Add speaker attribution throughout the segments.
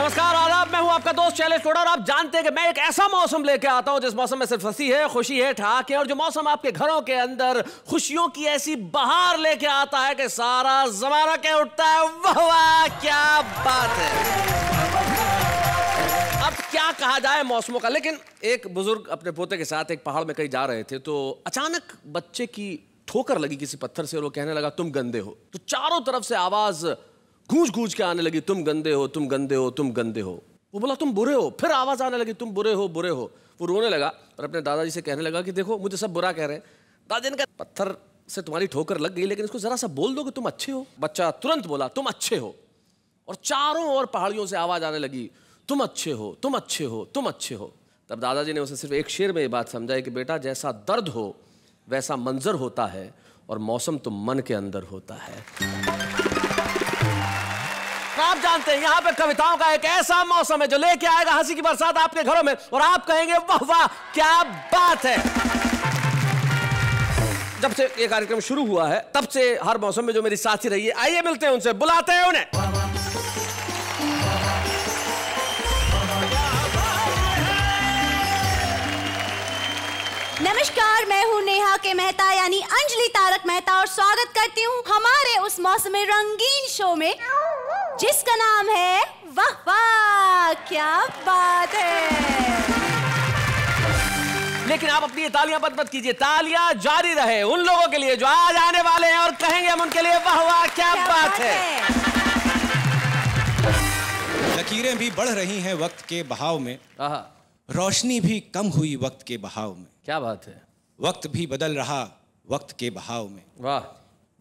Speaker 1: नमस्कार आदाब, मैं हूं आपका दोस्त शैलेश टोडा और आप जानते हैं कि मैं एक ऐसा मौसम लेके आता हूं जिस मौसम में सिर्फ हंसी है, खुशी है, ठहाके है और जो मौसम आपके घरों के अंदर खुशियों की ऐसी बहार लेके आता है कि सारा जमाना कह उठता है वाह वाह क्या बात है। अब क्या कहा जाए मौसमों का, लेकिन एक बुजुर्ग अपने पोते के साथ एक पहाड़ में कहीं जा रहे थे तो अचानक बच्चे की ठोकर लगी किसी पत्थर से और वो कहने लगा तुम गंदे हो। तो चारों तरफ से आवाज गूंज गूंज के आने लगी, तुम गंदे हो, तुम गंदे हो, तुम गंदे हो। वो बोला तुम बुरे हो। फिर आवाज आने लगी तुम बुरे हो, बुरे हो। वो रोने लगा और अपने दादाजी से कहने लगा कि देखो मुझे सब बुरा कह रहे हैं। दादाजी ने कहा पत्थर से तुम्हारी ठोकर लग गई लेकिन इसको जरा सा बोल दो कि तुम अच्छे हो। बच्चा तुरंत बोला तुम अच्छे हो और चारों ओर पहाड़ियों से आवाज आने लगी तुम अच्छे हो, तुम अच्छे हो, तुम अच्छे हो। तब दादाजी ने उसे सिर्फ एक शेर में ये बात समझाई कि बेटा जैसा दर्द हो वैसा मंजर होता है और मौसम तो मन के अंदर होता है। आप जानते हैं यहाँ पे कविताओं का एक ऐसा मौसम है जो लेके आएगा हंसी की बरसात आपके घरों में और आप कहेंगे वाह वाह क्या बात है। जब से ये कार्यक्रम शुरू हुआ है तब से हर मौसम में जो मेरी साथी रही है, आइए मिलते हैं उनसे, बुलाते हैं उन्हें।
Speaker 2: नमस्कार, मैं हूँ नेहा के मेहता यानी अंजलि तारक मेहता और स्वागत करती हूँ हमारे उस मौसम में रंगीन शो में जिसका नाम है वाह वाह क्या बात है।
Speaker 1: लेकिन आप अपनी तालियां बंद मत कीजिए, तालियां जारी रहे उन लोगों के लिए जो आज आने वाले हैं और कहेंगे हम उनके लिए वाह वाह क्या बात है।
Speaker 3: लकीरें भी बढ़ रही हैं वक्त के बहाव में, रोशनी भी कम हुई वक्त के बहाव में।
Speaker 1: क्या बात है।
Speaker 3: वक्त भी बदल रहा वक्त के बहाव में।
Speaker 1: वाह।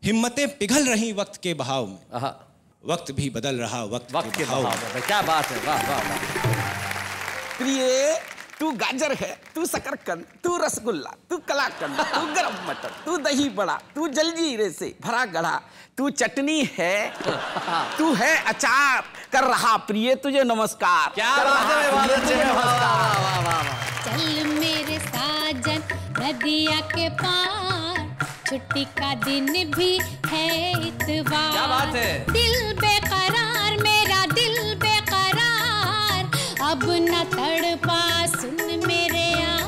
Speaker 3: हिम्मतें पिघल रही वक्त के बहाव में। वक्त भी बदल रहा वक्त के बहाव में।
Speaker 1: क्या बात है, वाह वाह वाह।
Speaker 4: प्रिय तू गाजर है, तू शकरकंद, तू रसगुल्ला, तू कलाकंद, तू गरम मटर, तू दही बड़ा, तू जलजीरे से भरा गढ़ा, तू चटनी है, तू है अचार कर रहा प्रिय तुझे नमस्कार।
Speaker 1: क्या बात है,
Speaker 5: चल मेरे साजन नदिया के पार, छुट्टी का दिन भी है इतवार।
Speaker 1: क्या बात है।
Speaker 5: दिल बेकरार मेरा दिल बेकरार, अब न तड़पा सुन मेरे यार,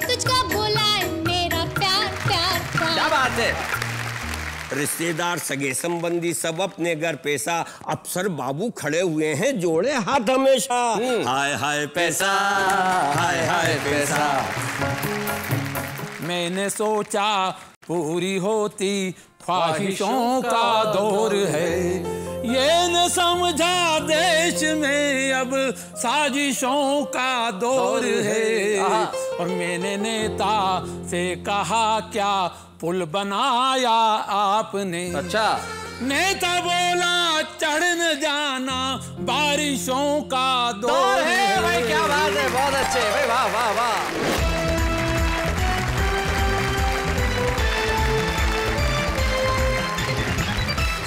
Speaker 5: तुझको बुलाए मेरा प्यार प्यार प्यार।
Speaker 1: क्या बात है।
Speaker 6: रिश्तेदार सगे संबंधी सब अपने घर पैसा, अफसर बाबू खड़े हुए हैं जोड़े हाथ हमेशा। हाय हाय पैसा, हाय हाय पैसा।
Speaker 7: मैंने सोचा पूरी होती ख्वाहिशों का दौर है, ये न समझा देश में अब साजिशों का दौर है। और मैंने नेता से कहा क्या पुल बनाया आपने।
Speaker 1: अच्छा।
Speaker 7: नेता बोला चढ़ न जाना बारिशों का दौर है।
Speaker 1: भाई क्या बात है, बहुत अच्छे भाई, वाह वाह वाह।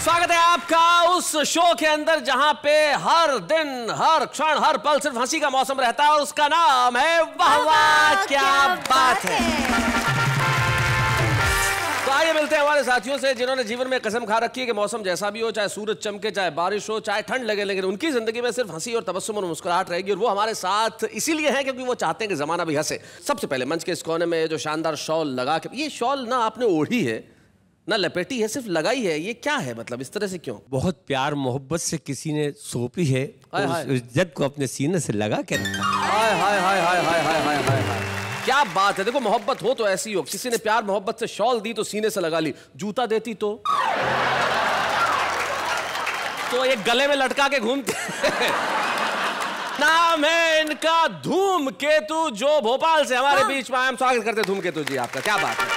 Speaker 1: स्वागत है आपका उस शो के अंदर जहां पे हर दिन हर क्षण हर पल सिर्फ हंसी का मौसम रहता है और उसका नाम है वाह वाह क्या बात है। तो आइए मिलते हैं हमारे साथियों से जिन्होंने जीवन में कसम खा रखी है कि मौसम जैसा भी हो, चाहे सूरज चमके, चाहे बारिश हो, चाहे ठंड लगे, लेकिन उनकी जिंदगी में सिर्फ हंसी और तबस्सुम और मुस्कुराहट रहेगी और वो हमारे साथ इसीलिए है क्योंकि वो चाहते हैं कि जमाना भी हंसे। सबसे पहले मंच के इस कोने में जो शानदार शॉल लगा के, ये शॉल ना आपने ओढ़ी है ना लपेटी है, सिर्फ लगाई है, ये क्या है, मतलब इस तरह से क्यों?
Speaker 6: बहुत प्यार मोहब्बत से किसी ने सौंपी है और उस इज्जत को अपने सीने से लगा के रखा।
Speaker 1: हाय हाय हाय हाय हाय हाय हाय हाय हाय, क्या बात है। देखो मोहब्बत हो तो ऐसी हो, किसी ने प्यार मोहब्बत से शॉल दी तो सीने से लगा ली, जूता देती तो ये गले में लटका के घूमते। नाम है इनका धूमकेतु, जो भोपाल से हमारे बीच में आए। हम स्वागत करते धूमकेतु जी आपका। क्या बात है।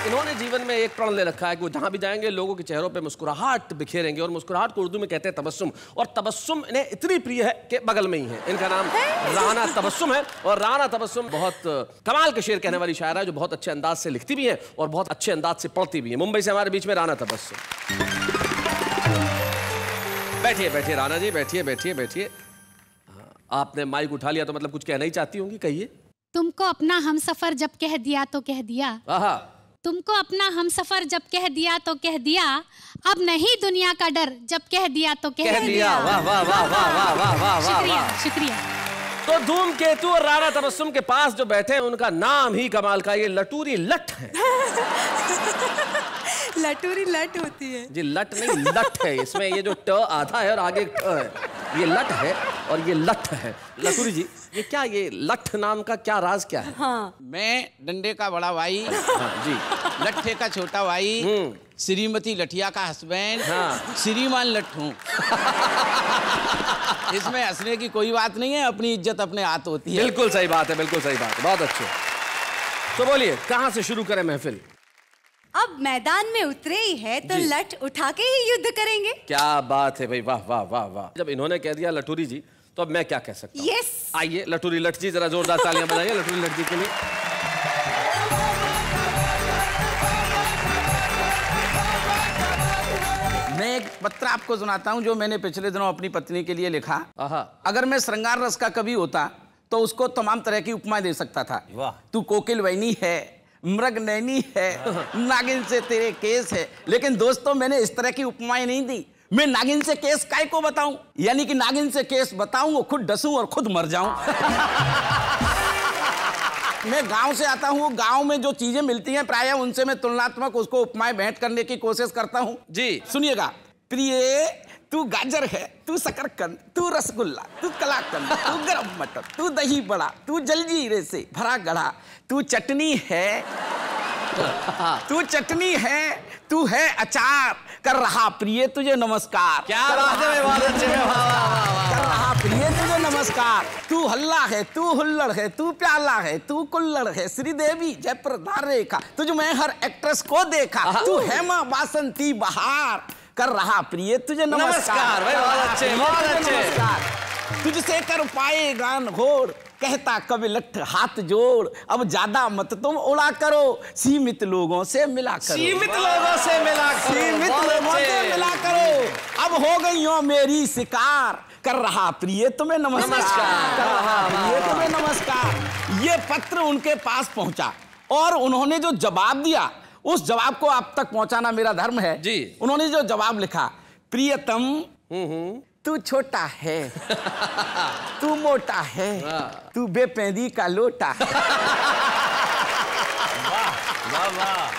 Speaker 1: इन्होंने जीवन में एक प्रण ले रखा है कि वो जहां भी जाएंगे लोगों के चेहरों पे मुस्कुराहट बिखेरेंगे और मुस्कुराहट को उर्दू में कहते हैं तबस्सुम। और तबस्सुम इन्हें इतनी प्रिय है कि बगल में ही है, इनका नाम राना तबस्सुम है। और राना तबस्सुम बहुत कमाल के शेर कहने वाली शायरा है जो बहुत अच्छे अंदाज से लिखती भी है और बहुत अच्छे अंदाज से पढ़ती भी है। मुंबई से हमारे बीच में राना तबस्सुम। बैठिए बैठिए राना जी, बैठिए बैठिए बैठिए। आपने माइक उठा लिया तो मतलब कुछ कहना ही चाहती होंगी, कहिए।
Speaker 5: तुमको अपना हमसफर जब कह दिया तो कह दिया, तुमको अपना हमसफर जब कह दिया तो कह दिया, अब नहीं दुनिया का डर, जब कह दिया तो कह दिया।
Speaker 1: वाह वाह वाह वाह वाह वाह वाह वाह।
Speaker 5: शुक्रिया शुक्रिया।
Speaker 1: तो धूमकेतु और राणा तबस्सुम के पास जो बैठे हैं उनका नाम ही कमाल का, ये लटूरी लट है।
Speaker 2: लटूरी लट होती है
Speaker 1: जी, लट नहीं लट है। इसमें ये जो ट आधा है और आगे एक ट है, ये लट है और ये लट है। लटूरी जी, ये क्या, ये लठ नाम का क्या राज क्या है?
Speaker 4: हाँ। मैं डंडे का बड़ा भाई,
Speaker 1: हाँ, जी,
Speaker 4: लट्ठे का छोटा भाई, श्रीमती लठिया का हस्बैंड,
Speaker 1: हाँ।
Speaker 4: श्रीमान लट्ठ हूँ। इसमें हंसने की कोई बात नहीं है, अपनी इज्जत अपने हाथ होती है।
Speaker 1: बिल्कुल सही बात है, बिल्कुल सही बात है, बहुत अच्छे। तो बोलिए, कहाँ से शुरू करें महफिल?
Speaker 2: अब मैदान में उतरे ही है तो लठ उठा के ही युद्ध करेंगे।
Speaker 1: क्या बात है भाई, वाह वाह वाह वाह। जब इन्होंने कह दिया लटूरी जी, तो अब मैं क्या कह सकता हूँ?
Speaker 2: यस।
Speaker 1: आइए लटूरी लट जी, जरा जोरदार तालियां बजाइए लटूरी लट जी के लिए।
Speaker 4: मैं एक पत्र आपको सुनाता हूँ जो मैंने पिछले दिनों अपनी पत्नी के लिए लिखा। अगर मैं श्रृंगार रस का कवि होता तो उसको तमाम तरह की उपमा दे सकता था।
Speaker 1: वाह।
Speaker 4: तू कोकिल वैनी है, मृग नैनी है, नागिन से तेरे केस है। लेकिन दोस्तों, मैंने इस तरह की उपमाएं नहीं दी। मैं नागिन से केस काय को बताऊं, यानी कि नागिन से केस बताऊं, वो खुद डसूं और खुद मर जाऊं। मैं गांव से आता हूं, गांव में जो चीजें मिलती हैं प्रायः उनसे मैं तुलनात्मक उसको उपमाएं भेंट करने की कोशिश करता हूं।
Speaker 1: जी
Speaker 4: सुनिएगा। प्रिय, तू गाजर है, तू शकरकंद, तू रसगुल्ला, तू कलाकंद, तू गरम मटर, तू दही बड़ा, तू जलजीरे से भरा गढ़ा, तू चटनी है, तू चटनी है, तू है अचार, कर रहा प्रिय तुझे नमस्कार।
Speaker 1: क्या बात है, बहुत अच्छे।
Speaker 4: कर रहा प्रिय तुझे नमस्कार। तू हल्ला है, तू हुल्लड़ है, तू प्याला है, तू कुल्लड़ है, श्रीदेवी जयप्रदा रेखा, तुझ में हर एक्ट्रेस को देखा, तू हेमा बासंती बहार, कर रहा प्रिय तुझे नमस्कार।
Speaker 1: भाई, बहुत अच्छे, बहुत अच्छे।
Speaker 4: तुझसे कर पाए गान घोर, कहता कभी लठ हाथ जोड़, अब ज्यादा मत तुम उड़ा करो, सीमित लोगों से मिला करो।
Speaker 1: सीमित लोगों से मिला करो,
Speaker 4: सीमित लोगों से मिला करो। अब हो गई हो मेरी शिकार, कर रहा प्रिय तुम्हें नमस्कार। कर रहा प्रिय तुम्हें नमस्कार। ये पत्र उनके पास पहुंचा और उन्होंने जो जवाब दिया, उस जवाब को आप तक पहुंचाना मेरा धर्म है
Speaker 1: जी।
Speaker 4: उन्होंने जो जवाब लिखा, प्रियतम तू छोटा है, तू मोटा है, तू बेपेंदी का लोटा।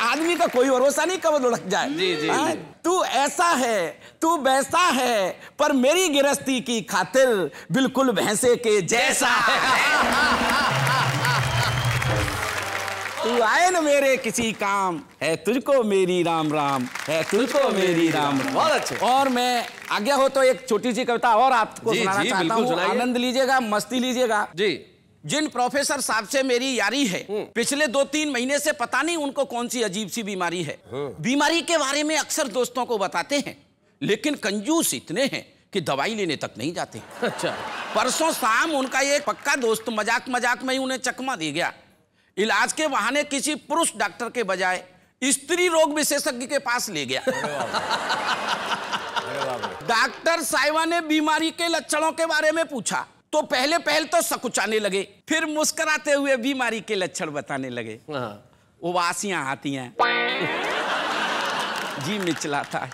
Speaker 4: आदमी का कोई भरोसा नहीं कब लुढ़क जाए।
Speaker 1: जी, जी,
Speaker 4: जी। तू ऐसा है, तू वैसा है, पर मेरी गिरस्ती की खातिर बिल्कुल भैंसे के जैसा है। तू आए न मेरे किसी काम, है तुझको मेरी राम राम, है तुझको मेरी राम राम।
Speaker 1: बहुत अच्छे।
Speaker 4: और मैं आज्ञा हो तो एक छोटी सी कविता और आपको
Speaker 1: जी,
Speaker 4: सुनाना
Speaker 1: जी,
Speaker 4: चाहता
Speaker 1: बिल्कुल
Speaker 4: हूँ।
Speaker 1: सुनाइए।
Speaker 4: आनंद लीजिएगा, मस्ती लीजिएगा।
Speaker 1: जी।
Speaker 4: जिन प्रोफेसर साहब से मेरी यारी है, पिछले 2-3 महीने से पता नहीं उनको कौन सी अजीब सी बीमारी है। बीमारी के बारे में अक्सर दोस्तों को बताते हैं, लेकिन कंजूस इतने हैं कि दवाई लेने तक नहीं जाते।
Speaker 1: अच्छा।
Speaker 4: परसों शाम उनका एक पक्का दोस्त मजाक मजाक में उन्हें चकमा दे गया। इलाज के बहाने किसी पुरुष डॉक्टर के बजाय स्त्री रोग विशेषज्ञ के पास ले गया। डॉक्टर साहिबा ने बीमारी के लक्षणों के बारे में पूछा तो पहले तो सकुचाने लगे, फिर मुस्कुराते हुए बीमारी के लक्षण बताने लगे। उबासियां आती हैं, जी मिचलाता है,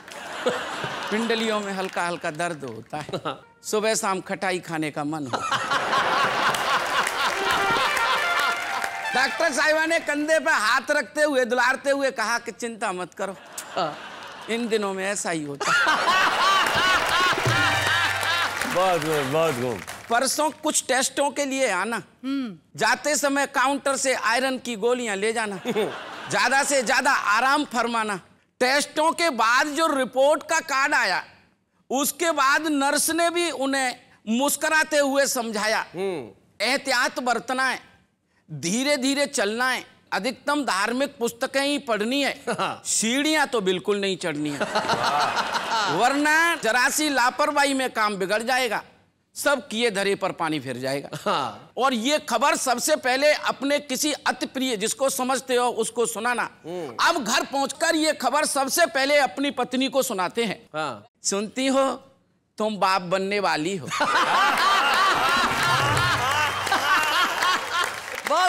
Speaker 4: पिंडलियों में हल्का हल्का दर्द होता है, सुबह शाम खटाई खाने का मन होता है। डॉक्टर साहिबा ने कंधे पे हाथ रखते हुए दुलारते हुए कहा कि चिंता मत करो, इन दिनों में ऐसा ही होता है।
Speaker 6: बहुत खूब।
Speaker 4: परसों कुछ टेस्टों के लिए आना, जाते समय काउंटर से आयरन की गोलियां ले जाना, ज्यादा से ज्यादा आराम फरमाना। टेस्टों के बाद जो रिपोर्ट का कार्ड आया, उसके बाद नर्स ने भी उन्हें मुस्कुराते हुए समझाया, एहतियात बरतना है, धीरे धीरे चलना है, अधिकतम धार्मिक पुस्तकें ही पढ़नी है, सीढ़ियां तो बिल्कुल नहीं चढ़नी है, वरना जरा सी लापरवाही में काम बिगड़ जाएगा, सब किए धरे पर पानी फिर जाएगा। और ये खबर सबसे पहले अपने किसी अति प्रिय जिसको समझते हो उसको सुनाना। अब घर पहुंचकर ये खबर सबसे पहले अपनी पत्नी को सुनाते हैं। सुनती हो, तुम बाप बनने वाली हो।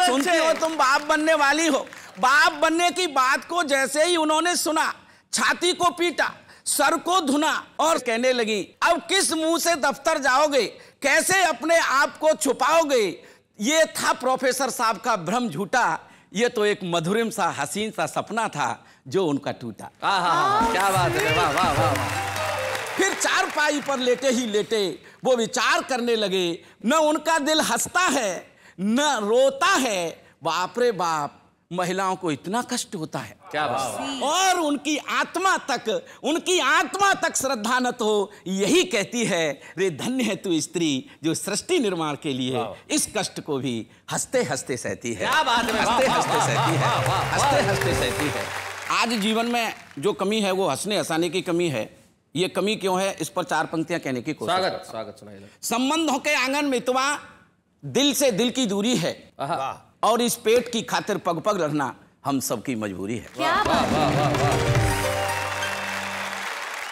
Speaker 4: सुनती हो, तुम बाप बनने वाली हो। बाप बनने की बात को जैसे ही उन्होंने सुना, छाती को पीटा, सर को धुना और कहने लगी, अब किस मुंह से दफ्तर जाओगे, कैसे अपने आप को छुपाओगे। ये था प्रोफेसर साहब का भ्रम झूठा, ये तो एक मधुरिम सा हसीन सा सपना था जो उनका टूटा।
Speaker 1: क्या बात है, वाह वाह वाह वाह।
Speaker 4: फिर चारपाई पर लेटे ही लेटे वो विचार करने लगे, न उनका दिल हंसता है न रोता है, बाप रे बाप, महिलाओं को इतना कष्ट होता है।
Speaker 1: क्या बात।
Speaker 4: और उनकी आत्मा तक श्रद्धा न तो यही कहती है, रे धन्य है तू स्त्री जो सृष्टि निर्माण के लिए इस कष्ट को भी हंसते हंसते सहती है।
Speaker 1: क्या बात है,
Speaker 4: हंसते हंसते सहती है, हंसते हंसते सहती है। आज जीवन में जो कमी है वो हंसने हंसाने की कमी है। ये कमी क्यों है, इस पर 4 पंक्तियां कहने की कोशिश।
Speaker 1: स्वागत सुनाइए।
Speaker 4: संबंधों के आंगन में तुआ दिल से दिल की दूरी है, और इस पेट की खातिर पग पग लड़ना हम सबकी मजबूरी है।
Speaker 2: क्या बात है।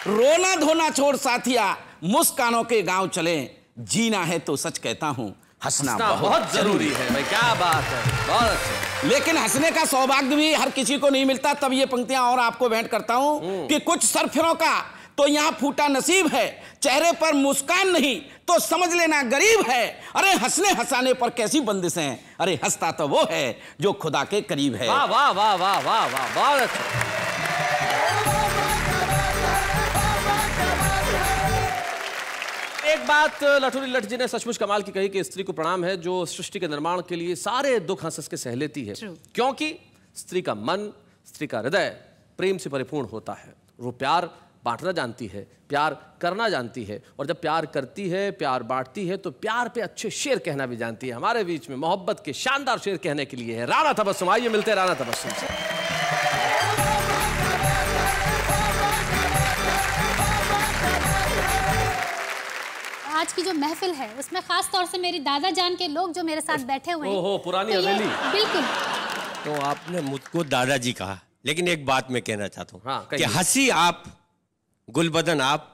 Speaker 4: रोना धोना छोड़ साथिया, मुस्कानों के गांव चले, जीना है तो सच कहता हूं, हंसना बहुत जरूरी है।
Speaker 1: भाई क्या बात है, बहुत अच्छा।
Speaker 4: लेकिन हंसने का सौभाग्य भी हर किसी को नहीं मिलता। तब ये पंक्तियां और आपको भेंट करता हूं कि कुछ सरफिरों का तो यहाँ फूटा नसीब है, चेहरे पर मुस्कान नहीं तो समझ लेना गरीब है। अरे हंसने हंसाने पर कैसी बंदिशें, अरे हंसता तो वो है जो खुदा के करीब है।
Speaker 1: वाह वाह वाह वाह वाह वाह, बहुत अच्छा। एक बात लठुरी लठ जी ने सचमुच कमाल की कही कि स्त्री को प्रणाम है जो सृष्टि के निर्माण के लिए सारे दुख हंस हंस के सह लेती है। क्योंकि स्त्री का मन, स्त्री का हृदय प्रेम से परिपूर्ण होता है। वो प्यार बांटना जानती है, प्यार करना जानती है, और जब प्यार करती है, प्यार बांटती है, तो प्यार पे अच्छे शेर कहना भी जानती है। हमारे बीच में मोहब्बत के शानदार शेर कहने के लिए है राणा तबस्सुम। आइए मिलते हैं राणा तबस्सुम से।
Speaker 5: आज की जो महफिल है उसमें खास तौर से मेरी दादा जान के लोग जो मेरे साथ बैठे हुए हैं।
Speaker 1: ओहो, पुरानी हवेली।
Speaker 5: बिल्कुल।
Speaker 6: तो आपने मुझको दादाजी कहा, लेकिन एक बात मैं कहना चाहता हूँ कि हंसी आप, गुलबदन आप,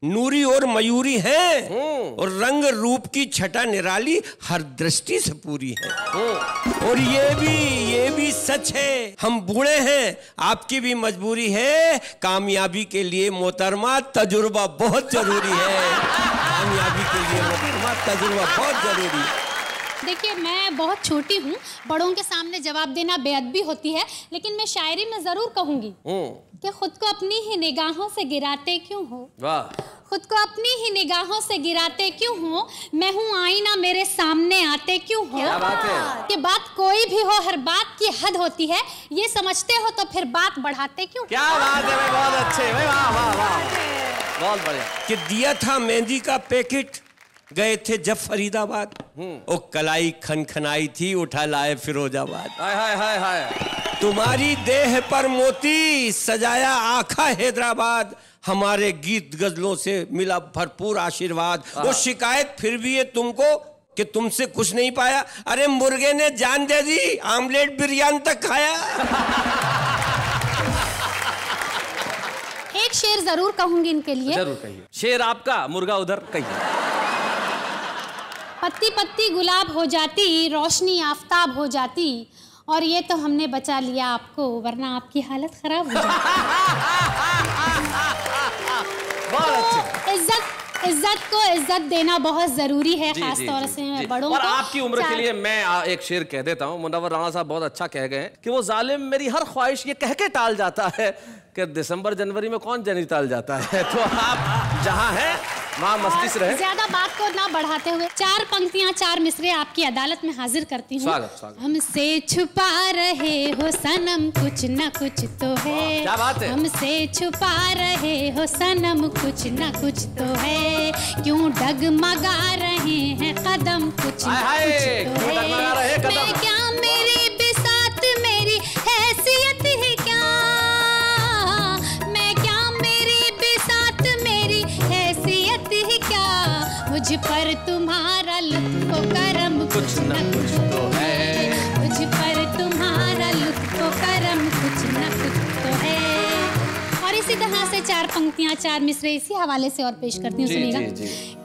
Speaker 6: नूरी और मयूरी हैं, और रंग रूप की छटा निराली हर दृष्टि से पूरी है। और ये भी सच है, हम बूढ़े हैं, आपकी भी मजबूरी है, कामयाबी के लिए मोहतरमा तजुर्बा बहुत जरूरी है। कामयाबी के लिए मोहतरमा तजुर्बा बहुत जरूरी है।
Speaker 5: देखिए, मैं बहुत छोटी हूँ, बड़ों के सामने जवाब देना बेअदबी होती है, लेकिन मैं शायरी में जरूर कहूंगी कि खुद को अपनी ही निगाहों से गिराते क्यों हो।
Speaker 1: वाह।
Speaker 5: खुद को अपनी ही निगाहों से गिराते क्यों हो, मैं हूँ आईना मेरे सामने आते क्यों हो।
Speaker 1: क्या बात है।
Speaker 5: कि बात कोई भी हो, हर बात की हद होती है, ये समझते हो तो फिर बात बढ़ाते क्यों।
Speaker 1: क्या बात है भाई, बहुत अच्छे भाई, वाह वाह वाह, बहुत बढ़िया।
Speaker 6: कि दिया था मेहंदी का पैकेट, गए थे जब फरीदाबाद, ओ कलाई खनखनाई थी, उठा लाए फिरोजाबाद।
Speaker 1: हाय हाय हाय हाय।
Speaker 6: तुम्हारी देह पर मोती सजाया आखा हैदराबाद, हमारे गीत गजलों से मिला भरपूर आशीर्वाद। वो शिकायत फिर भी है तुमको कि तुमसे कुछ नहीं पाया, अरे मुर्गे ने जान दे दी, आमलेट बिरयानी तक खाया।
Speaker 5: एक शेर जरूर कहूंगी इनके लिए।
Speaker 1: जरूर कहिए। शेर आपका, मुर्गा उधर, कहिए।
Speaker 5: पत्ती पत्ती गुलाब हो जाती, रोशनी आफताब हो जाती, और ये तो हमने बचा लिया आपको, वरना आपकी हालत खराब हो जाती।
Speaker 1: बहुत अच्छे।
Speaker 5: इज्जत को इज्जत देना बहुत जरूरी है, खास तौर से बड़ों को।
Speaker 1: और आपकी उम्र के लिए मैं एक शेर कह देता हूँ। मुनव्वर राणा साहब बहुत अच्छा कह गए हैं कि वो जालिम मेरी हर ख्वाहिश ये कह के टाल जाता है कि दिसंबर जनवरी में कौन नैनीताल जाता है। तो आप जहाँ हैं वहाँ मस्ती से रहे।
Speaker 5: ज्यादा बात को ना बढ़ाते हुए 4 पंक्तियां 4 मिसरे आपकी अदालत में हाजिर करती हूँ।
Speaker 1: स्वागत।
Speaker 5: हमसे छुपा रहे हो सनम कुछ न कुछ तो है।
Speaker 1: क्या बात है।
Speaker 5: हमसे छुपा रहे हो सनम कुछ न कुछ तो है, क्यों डगमगा रहे हैं कदम कुछ न कुछ तो है। मैं क्या मेरी बिसात मेरी हैसियत है क्या, मैं क्या मेरी बिसात मेरी हैसियत है क्या, मुझ पर तुम्हारा लुत्फ करम कुछ न कुछ तो है, मुझ पर तुम्हारा लुत्फ करम कुछ न कुछ तो है। और इसी तरह से 4 पंक्तियां 4 मिसरे इसी हवाले से और पेश करती हूँ, सुनिएगा।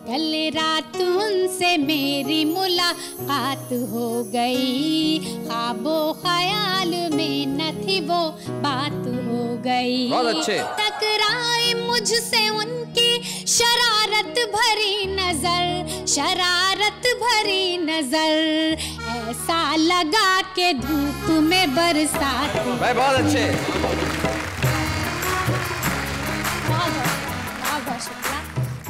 Speaker 5: कल रात उनसे मेरी मुलाकात हो गई, ख्वाबो ख्याल में न थी वो बात हो गई।
Speaker 1: बहुत अच्छे।
Speaker 5: टकराई मुझसे उनकी शरारत भरी नजर, शरारत भरी नजर, ऐसा लगा के धूप में बरसात।
Speaker 1: भाई बहुत अच्छे।
Speaker 5: बहुत शुक्रिया।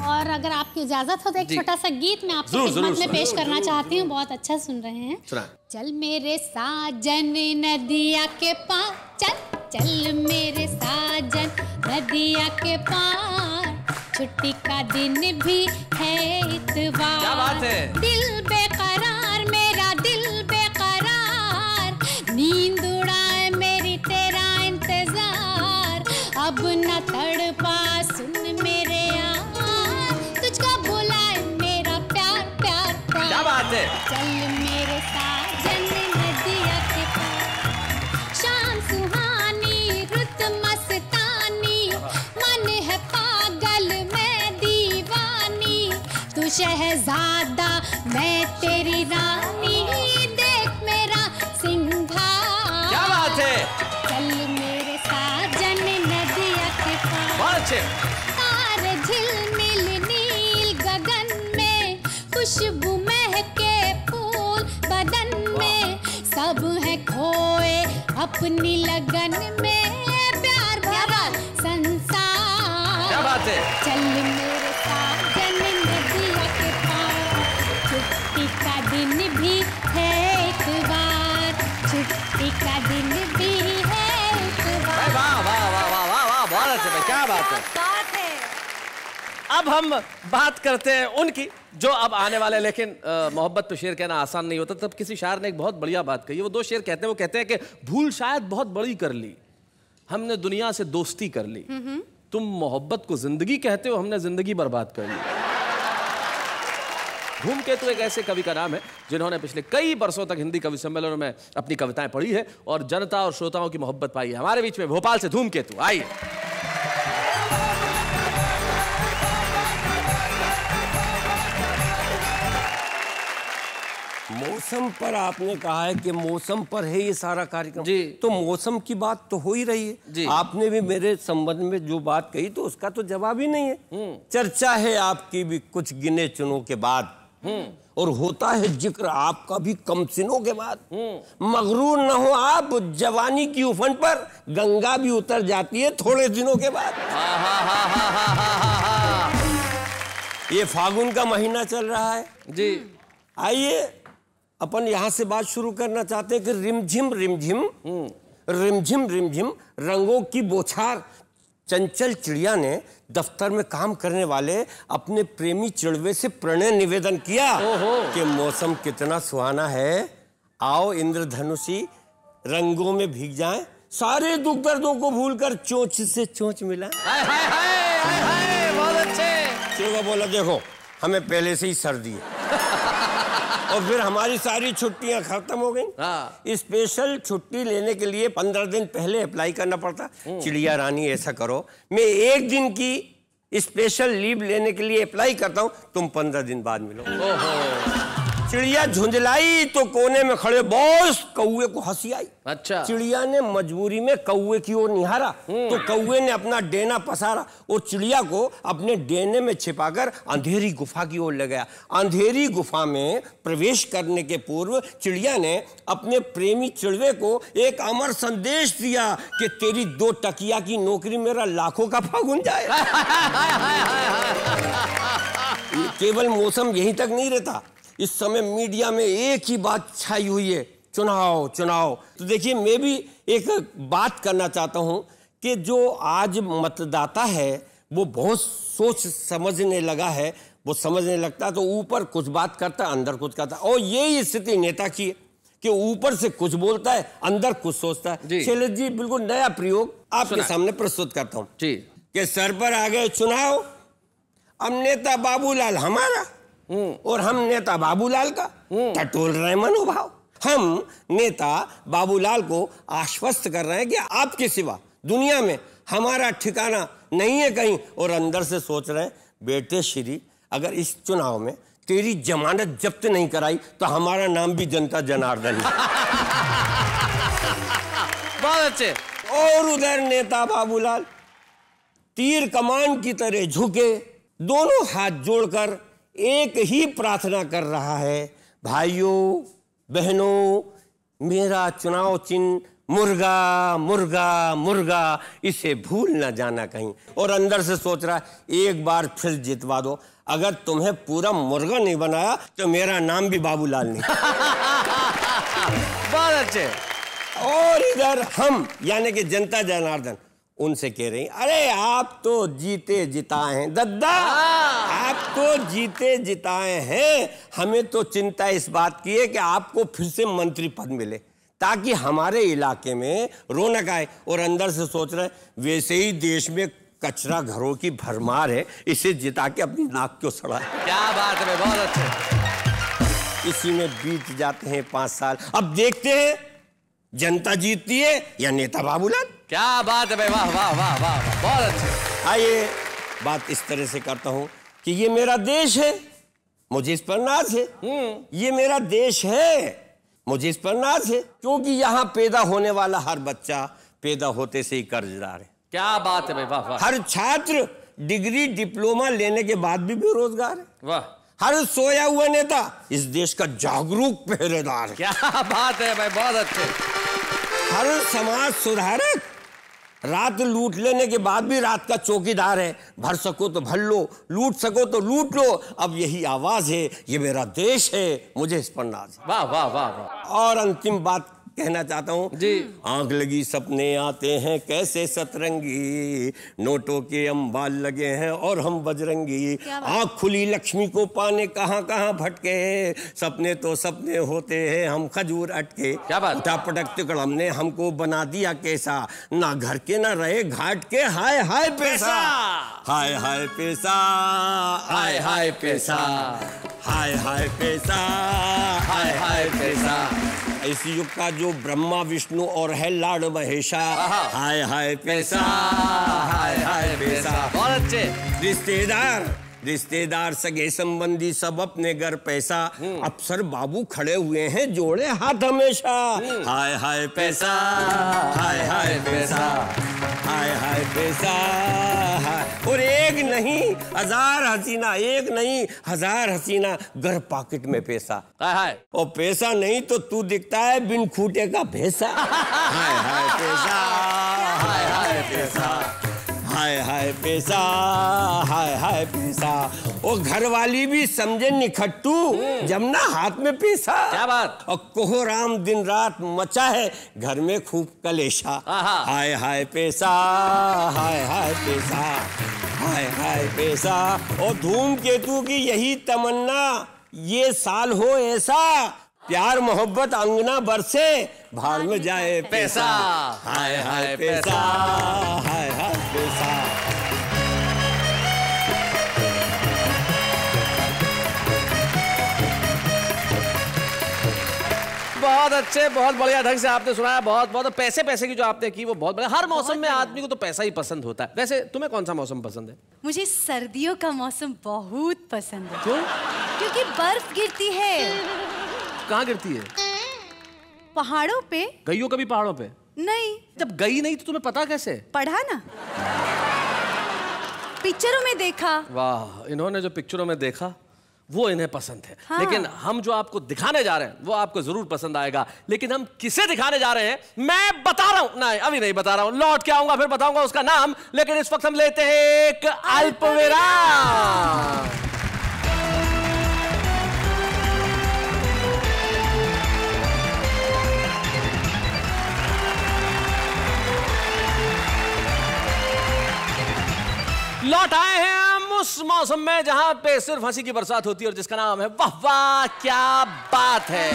Speaker 5: और अगर आपकी इजाजत हो तो एक छोटा सा गीत मैं आपसे खिदमत में पेश करना चाहती हूँ। बहुत अच्छा सुन रहे हैं। चल मेरे साजन नदिया के पार, चल चल मेरे साजन नदिया के पार, छुट्टी का दिन भी है इतवार।
Speaker 1: क्या बात है।
Speaker 5: दिल बेकरार मेरा दिल बेकरार, नींद उड़ाए मेरी तेरा इंतजार, अब न तड़पा सुन मेरे यार, तुझको बुलाए मेरा प्यार प्यार प्यार।
Speaker 1: क्या बात है।
Speaker 5: चल मेरे साजन नदिया के पार, शाम सुहानी रुत मस्तानी, मन है पागल मैं दीवानी, तू शहजादा मैं तेरी रानी, देख मेरा सिंघार।
Speaker 1: क्या बात है।
Speaker 5: चल मेरे साजन नदिया के पार।
Speaker 1: बहुत अच्छे।
Speaker 5: तारे झिलमिल नील गगन में, खुशबू महके फूल बदन में, सब है खोए अपनी लगन में, प्यार भरा संसार।
Speaker 1: क्या बात है।
Speaker 5: चल मेरे साजन नदिया के पार, छुट्टी का दिन भी है इतवार, छुट्टी का दिन भी है इतवार।
Speaker 1: वाह वाह वाह वाह वाह वाह, बहुत अच्छे भाई, क्या बात है। अब हम बात करते हैं उनकी जो अब आने वाले, लेकिन मोहब्बत पे शेर कहना आसान नहीं होता। तब किसी शायर ने एक बहुत बढ़िया बात कही है। वो 2 शेर कहते हैं। वो कहते हैं कि भूल शायद बहुत बड़ी कर ली, हमने दुनिया से दोस्ती कर ली, तुम मोहब्बत को जिंदगी कहते हो, हमने जिंदगी बर्बाद कर ली। धूमकेतु एक ऐसे कवि का नाम है जिन्होंने पिछले कई बरसों तक हिंदी कवि सम्मेलनों में अपनी कविताएं पढ़ी है और जनता और श्रोताओं की मोहब्बत पाई है। हमारे बीच में भोपाल से धूमकेतु, आइए।
Speaker 6: मौसम पर आपने कहा है कि मौसम पर है ये सारा कार्यक्रम जी, तो मौसम की बात तो हो ही रही है जी। आपने भी मेरे संबंध में जो बात कही तो उसका तो जवाब ही नहीं है। चर्चा है आपकी भी कुछ गिने चुनों के बाद, और होता है जिक्र आपका भी कम सिनों के बाद। मगरूर न हो आप जवानी की उफन पर, गंगा भी उतर जाती है थोड़े दिनों के बाद। ये फागुन का महीना चल रहा है जी। आइए अपन यहाँ से बात शुरू करना चाहते हैं कि रिमझिम रिमझिम रिमझिम रिमझिम रंगों की बौछार, चंचल चिड़िया ने दफ्तर में काम करने वाले अपने प्रेमी चिड़वे से प्रणय निवेदन किया कि मौसम कितना सुहाना है, आओ इंद्रधनुषी रंगों में भीग जाएं, सारे दुख दर्दों को भूलकर चोंच से चोंच मिला।
Speaker 1: बहुत अच्छे।
Speaker 6: चिड़वा बोला देखो हमें पहले से ही सर्दी है और फिर हमारी सारी छुट्टियां खत्म हो गई। स्पेशल छुट्टी लेने के लिए 15 दिन पहले अप्लाई करना पड़ता। चिड़िया रानी ऐसा करो, मैं 1 दिन की स्पेशल लीव लेने के लिए अप्लाई करता हूँ, तुम 15 दिन बाद मिलो। चिड़िया झुंझलाई तो कोने में खड़े बॉस कौवे को हंसी आई।
Speaker 1: अच्छा।
Speaker 6: चिड़िया ने मजबूरी में कौवे की ओर निहारा तो कौवे ने अपना डेना पसारा और चिड़िया को अपने डेने में छिपाकर अंधेरी गुफा की ओर ले गया। अंधेरी गुफा में प्रवेश करने के पूर्व चिड़िया ने अपने प्रेमी चिड़वे को एक अमर संदेश दिया कि तेरी 2 टकिया की नौकरी मेरा लाखों का फागुन जाए। केवल मौसम यहीं तक नहीं रहता, इस समय मीडिया में एक ही बात छाई हुई है, चुनाव चुनाव। तो देखिए मैं भी एक बात करना चाहता हूं कि जो आज मतदाता है वो बहुत सोच समझने लगा है, वो समझने लगता है तो ऊपर कुछ बात करता है अंदर कुछ करता है, और यही स्थिति नेता की है कि ऊपर से कुछ बोलता है अंदर कुछ सोचता है। शैलेश जी बिल्कुल नया प्रयोग आपके सामने प्रस्तुत करता हूँ कि सर पर आ गए चुनाव, अब नेता बाबूलाल हमारा और हम नेता बाबूलाल का टटोल रहे मनोभाव। हम नेता बाबूलाल को आश्वस्त कर रहे हैं कि आपके सिवा दुनिया में हमारा ठिकाना नहीं है कहीं। और अंदर से सोच रहे हैं, बेटे श्री, अगर इस चुनाव में तेरी जमानत जब्त नहीं कराई तो हमारा नाम भी जनता जनार्दन है।
Speaker 1: बहुत अच्छे।
Speaker 6: और उधर नेता बाबूलाल तीर कमान की तरह झुके, दोनों हाथ जोड़कर एक ही प्रार्थना कर रहा है, भाइयों बहनों, मेरा चुनाव चिन्ह मुर्गा मुर्गा मुर्गा, इसे भूल ना जाना कहीं। और अंदर से सोच रहा है, एक बार फिर जितवा दो, अगर तुम्हें पूरा मुर्गा नहीं बनाया तो मेरा नाम भी बाबूलाल नहीं।
Speaker 1: बहुत अच्छे।
Speaker 6: और इधर हम यानी कि जनता जनार्दन उनसे कह रही, अरे आप तो जीते जिताए हैं दद्दा, आप तो जीते जिताए हैं। हमें तो चिंता इस बात की है कि आपको फिर से मंत्री पद मिले ताकि हमारे इलाके में रौनक आए। और अंदर से सोच रहे, वैसे ही देश में कचरा घरों की भरमार है, इसे जिता के अपनी नाक क्यों सड़ा है।
Speaker 1: क्या बात है, बहुत अच्छे।
Speaker 6: इसी में बीत जाते हैं 5 साल। अब देखते हैं जनता जीतती है या नेता बाबूलाल।
Speaker 1: क्या बात है भाई, वाह वाह वाह वाह, बहुत अच्छे।
Speaker 6: आइए बात इस तरह से करता हूं कि ये मेरा देश है, मुझे इस पर नाज है। ये मेरा देश है, मुझे इस पर नाज है, क्योंकि यहाँ पैदा होने वाला हर बच्चा पैदा होते से ही कर्जदार है।
Speaker 1: क्या बात है भाई, वाह वाह।
Speaker 6: हर छात्र डिग्री डिप्लोमा लेने के बाद भी बेरोजगार है।
Speaker 1: वाह।
Speaker 6: हर सोया हुआ नेता इस देश का जागरूक पहरेदार है।
Speaker 1: क्या बात है भाई, बहुत अच्छे।
Speaker 6: हर समाज सुधारक रात लूट लेने के बाद भी रात का चौकीदार है। भर सको तो भर लो, लूट सको तो लूट लो, अब यही आवाज है, ये मेरा देश है, मुझे इस पर नाज है।
Speaker 1: वाह वाह वाह वाह।
Speaker 6: और अंतिम बात कहना चाहता हूं
Speaker 1: जी।
Speaker 6: आंख लगी सपने आते हैं कैसे सतरंगी, नोटों के अंबाल लगे हैं और हम बजरंगी, आंख खुली लक्ष्मी को पाने कहां कहां भटके, सपने तो सपने होते हैं हम खजूर अटके।
Speaker 1: क्या बात।
Speaker 6: उठा पटक तिकड़म ने हमको बना दिया कैसा, ना घर के ना रहे घाट के, हाय हाय पैसा, हाय हाय पैसा, हाय हाय पैसा, हाय हाय पैसा, हाय हाय पैसा। इस युग का जो ब्रह्मा विष्णु और है लाड महेशा, हाय हाय पैसा, हाय हाय पैसा।
Speaker 1: बहुत अच्छे।
Speaker 6: रिश्तेदार सगे संबंधी सब अपने घर पैसा, अफसर बाबू खड़े हुए हैं जोड़े हाथ हमेशा, हाय हाय पैसा, हाय हाय पैसा, हाय हाय पैसा। और एक नहीं हजार हसीना, एक नहीं हजार हसीना, घर पॉकेट में पैसा,
Speaker 1: हाय।
Speaker 6: और पैसा नहीं तो तू दिखता है बिन खूटे का भैंसा, हाय हाय पैसा, हाय हाय पैसा, हाय हाय पैसा, हाय हाय पैसा। और घर वाली भी समझे निखट्टू जब ना हाथ में पैसा।
Speaker 1: क्या बात।
Speaker 6: और कोहराम दिन रात मचा है घर में खूब कलेशा, हाय हाय पैसा, हाय हाय पैसा, हाय हाय पैसा। और धूमकेतु की यही तमन्ना, ये साल हो ऐसा, प्यार मोहब्बत अंगना बरसे, भाड़ में जाए पैसा, हाय हाय पैसा, हाय हाय पैसा।
Speaker 1: बहुत अच्छे, बहुत बढ़िया ढंग से आपने सुनाया। बहुत बहुत पैसे पैसे की जो आपने की वो बहुत बढ़िया। हर मौसम में आदमी को तो पैसा ही पसंद होता है। वैसे तुम्हें कौन सा मौसम पसंद है?
Speaker 2: मुझे सर्दियों का मौसम बहुत पसंद है।
Speaker 1: क्यों?
Speaker 2: क्योंकि बर्फ गिरती है।
Speaker 1: कहाँ गिरती है?
Speaker 2: पहाड़ों पे।
Speaker 1: गई हो कभी पहाड़ों पे?
Speaker 2: नहीं।
Speaker 1: जब गई नहीं तो तुम्हें पता कैसे?
Speaker 2: पढ़ा ना, पिक्चरों में देखा।
Speaker 1: वाह, इन्होंने जो पिक्चरों में देखा वो इन्हें पसंद है।
Speaker 2: हाँ।
Speaker 1: लेकिन हम जो आपको दिखाने जा रहे हैं वो आपको जरूर पसंद आएगा। लेकिन हम किसे दिखाने जा रहे हैं मैं बता रहा हूं। नहीं, अभी नहीं बता रहा हूं, लौट के आऊंगा फिर बताऊंगा उसका नाम। लेकिन इस वक्त हम लेते हैं एक अल्पविराम। लौट आए हैं हम उस मौसम में जहां पे सिर्फ हंसी की बरसात होती है और जिसका नाम है वाह वाह क्या बात है।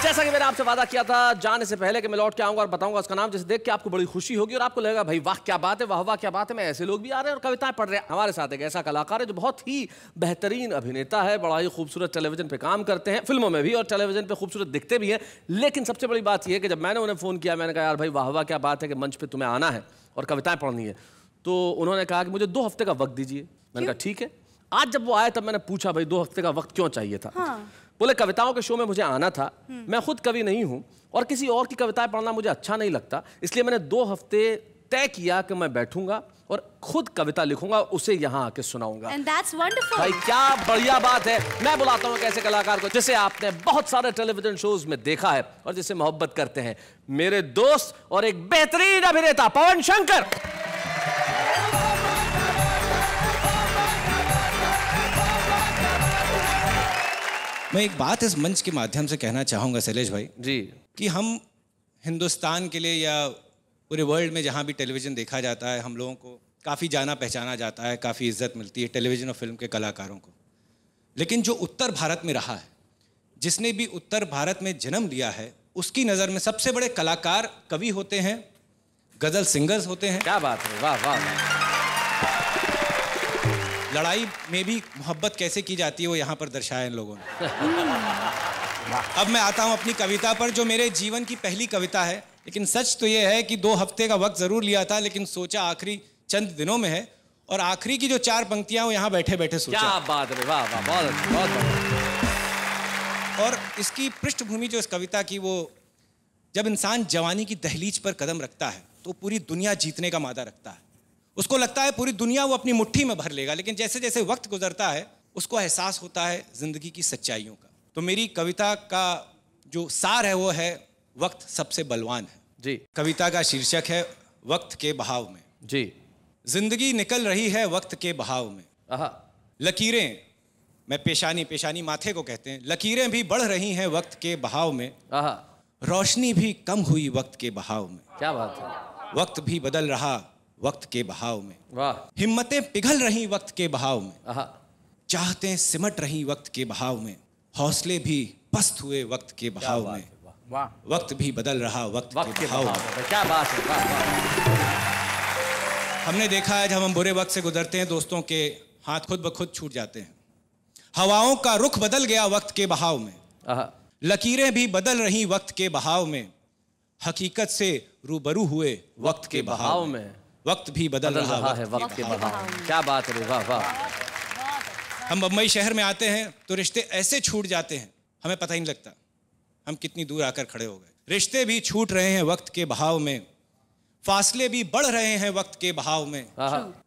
Speaker 1: जैसा कि मैंने आपसे वादा किया था जाने से पहले कि मैं लौट के आऊंगा और बताऊंगा उसका नाम, जिसे देख के आपको बड़ी खुशी होगी और आपको लगेगा भाई वाह क्या बात है, वाह वाह क्या बात है। मैं ऐसे लोग भी आ रहे हैं और कविताएं पढ़ रहे हैं। हमारे साथ एक ऐसा कलाकार है जो बहुत ही बेहतरीन अभिनेता है, बड़ा ही खूबसूरत टेलीविजन पे काम करते हैं, फिल्मों में भी और टेलीविजन पे खूबसूरत दिखते भी हैं। लेकिन सबसे बड़ी बात यह है कि जब मैंने उन्हें फ़ोन किया, मैंने कहा यार भाई वाह वाह क्या बात है कि मंच पर तुम्हें आना है और कविताएं पढ़नी है, तो उन्होंने कहा कि मुझे 2 हफ्ते का वक्त दीजिए। मैंने कहा ठीक है। आज जब वो आए तब मैंने पूछा भाई 2 हफ्ते का वक्त क्यों चाहिए था? बोले कविताओं के शो में मुझे आना था, मैं खुद कवि नहीं हूं और किसी और की कविताएं पढ़ना मुझे अच्छा नहीं लगता, इसलिए मैंने 2 हफ्ते तय किया कि मैं बैठूंगा और खुद कविता लिखूंगा, उसे यहाँ आके सुनाऊंगा।
Speaker 2: And that's wonderful.
Speaker 1: भाई क्या बढ़िया बात है। मैं बुलाता हूँ एक ऐसे कलाकार को जिसे आपने बहुत सारे टेलीविजन शोज में देखा है और जिसे मोहब्बत करते हैं, मेरे दोस्त और एक बेहतरीन अभिनेता पवन शंकर।
Speaker 3: मैं एक बात इस मंच के माध्यम से कहना चाहूँगा शैलेश भाई
Speaker 1: जी,
Speaker 3: कि हम हिंदुस्तान के लिए या पूरे वर्ल्ड में जहाँ भी टेलीविज़न देखा जाता है, हम लोगों को काफ़ी जाना पहचाना जाता है, काफ़ी इज्जत मिलती है टेलीविज़न और फिल्म के कलाकारों को। लेकिन जो उत्तर भारत में रहा है, जिसने भी उत्तर भारत में जन्म लिया है, उसकी नज़र में सबसे बड़े कलाकार कवि होते हैं, गज़ल सिंगर्स होते हैं।
Speaker 1: क्या बात है, वाह वाह।
Speaker 3: लड़ाई में भी मोहब्बत कैसे की जाती है वो यहाँ पर दर्शाया इन लोगों ने। अब मैं आता हूँ अपनी कविता पर, जो मेरे जीवन की पहली कविता है। लेकिन सच तो ये है कि 2 हफ्ते का वक्त ज़रूर लिया था, लेकिन सोचा आखिरी चंद दिनों में है और आखिरी की जो 4 पंक्तियाँ वो यहाँ बैठे बैठे सोचा।
Speaker 1: क्या बात है, वाह वाह, बहुत बहुत।
Speaker 3: और इसकी पृष्ठभूमि जो इस कविता की, वो जब इंसान जवानी की दहलीज पर कदम रखता है तो पूरी दुनिया जीतने का मादा रखता है। उसको लगता है पूरी दुनिया वो अपनी मुट्ठी में भर लेगा, लेकिन जैसे जैसे वक्त गुजरता है उसको एहसास होता है जिंदगी की सच्चाइयों का। तो मेरी कविता का जो सार है वो है वक्त सबसे बलवान है।
Speaker 1: जी।
Speaker 3: कविता का शीर्षक है वक्त के बहाव में।
Speaker 1: जी।
Speaker 3: जिंदगी निकल रही है वक्त के बहाव में, लकीरें, मैं पेशानी माथे को कहते हैं, लकीरें भी बढ़ रही हैं वक्त के बहाव में, रोशनी भी कम हुई वक्त के बहाव में।
Speaker 1: क्या बात है।
Speaker 3: वक्त भी बदल रहा वक्त के बहाव में,
Speaker 1: वाह।
Speaker 3: हिम्मतें पिघल रही वक्त के बहाव में, चाहतें सिमट रही वक्त के बहाव में, हौसले भी पस्त हुए वक्त के बहाव में, वक्त भी बदल रहा वक्त के बहाव में।
Speaker 1: क्या बात है, वाह वाह।
Speaker 3: हमने देखा है जब हम बुरे वक्त से गुजरते हैं, दोस्तों के हाथ खुद ब खुद छूट जाते हैं। हवाओं का रुख बदल गया वक्त के बहाव में, लकीरें भी बदल रही वक्त के बहाव में, हकीकत से रूबरू हुए वक्त के बहाव में, वक्त भी बदल रहा है वक्त के बहाव में।
Speaker 1: क्या बात है, वाह वाह।
Speaker 3: हम बम्बई शहर में आते हैं तो रिश्ते ऐसे छूट जाते हैं, हमें पता ही नहीं लगता हम कितनी दूर आकर खड़े हो गए। रिश्ते भी छूट रहे हैं वक्त के बहाव में, फासले भी बढ़ रहे हैं वक्त के बहाव में,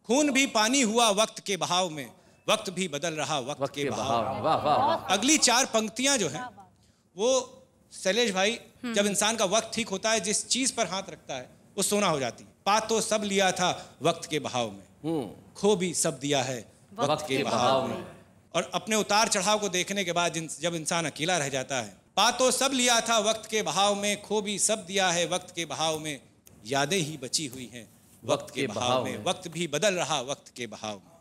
Speaker 3: खून भी पानी हुआ वक्त के बहाव में, वक्त भी बदल रहा वक्त के बहाव में। अगली 4 पंक्तियां जो हैं वो शैलेश भाई, जब इंसान का वक्त ठीक होता है, जिस चीज पर हाथ रखता है वो सोना हो जाती है। पा तो सब लिया था वक्त के बहाव में, खो भी सब दिया है वक्त के बहाव में। और अपने उतार चढ़ाव को देखने के बाद जब इंसान अकेला रह जाता है, पा तो सब लिया था वक्त के बहाव में, खो भी सब दिया है वक्त के बहाव में, यादें ही बची हुई हैं वक्त के बहाव में, वक्त भी बदल रहा वक्त के बहाव में।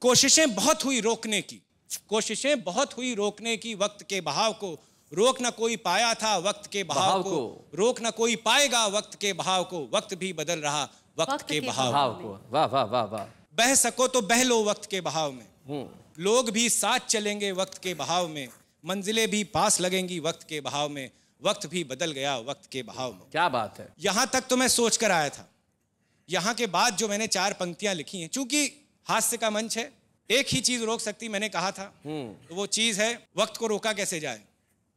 Speaker 3: कोशिशें बहुत हुई रोकने की, कोशिशें बहुत हुई रोकने की वक्त के बहाव को, रोक ना कोई पाया था वक्त के बहाव को, रोक ना कोई पाएगा वक्त के बहाव को, वक्त भी बदल रहा वक्त के बहाव को।
Speaker 1: वाह वाह वाह वाह।
Speaker 3: बह सको तो बह लो वक्त के बहाव में, लोग भी साथ चलेंगे वक्त के बहाव में, मंजिलें भी पास लगेंगी वक्त के बहाव में, वक्त भी बदल गया वक्त के बहाव में।
Speaker 1: क्या बात है।
Speaker 3: यहां तक तो मैं सोच कर आया था। यहां के बाद जो मैंने 4 पंक्तियां लिखी हैं, चूंकि हास्य का मंच है, एक ही चीज रोक सकती, मैंने कहा था, तो वो चीज है वक्त को रोका कैसे जाए।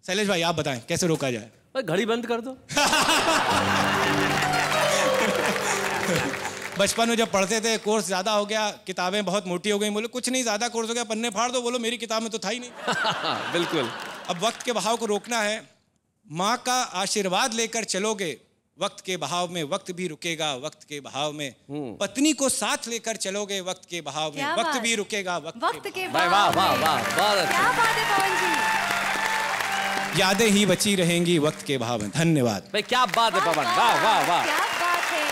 Speaker 3: शैलेश भाई आप बताएं कैसे रोका जाए।
Speaker 1: भाई घड़ी बंद कर दो।
Speaker 3: बचपन में जब पढ़ते थे, कोर्स ज्यादा हो गया, किताबें बहुत मोटी हो गई, बोले कुछ नहीं, ज्यादा कोर्स हो गया, पन्ने फाड़ दो, बोलो मेरी किताब में तो था ही नहीं।
Speaker 1: बिल्कुल।
Speaker 3: अब वक्त के बहाव को रोकना है। माँ का आशीर्वाद लेकर चलोगे वक्त के बहाव में, वक्त भी रुकेगा वक्त के बहाव में, पत्नी को साथ लेकर चलोगे वक्त के बहाव में, वक्त भी रुकेगा वक्त के बहाव में।
Speaker 2: वाह वाह वाह, क्या बात है पवन जी।
Speaker 3: यादें ही बची रहेंगी वक्त के बहाव में। धन्यवाद
Speaker 1: भाई, क्या बात है पवन, वाह वाह वाह।
Speaker 2: क्या बात है।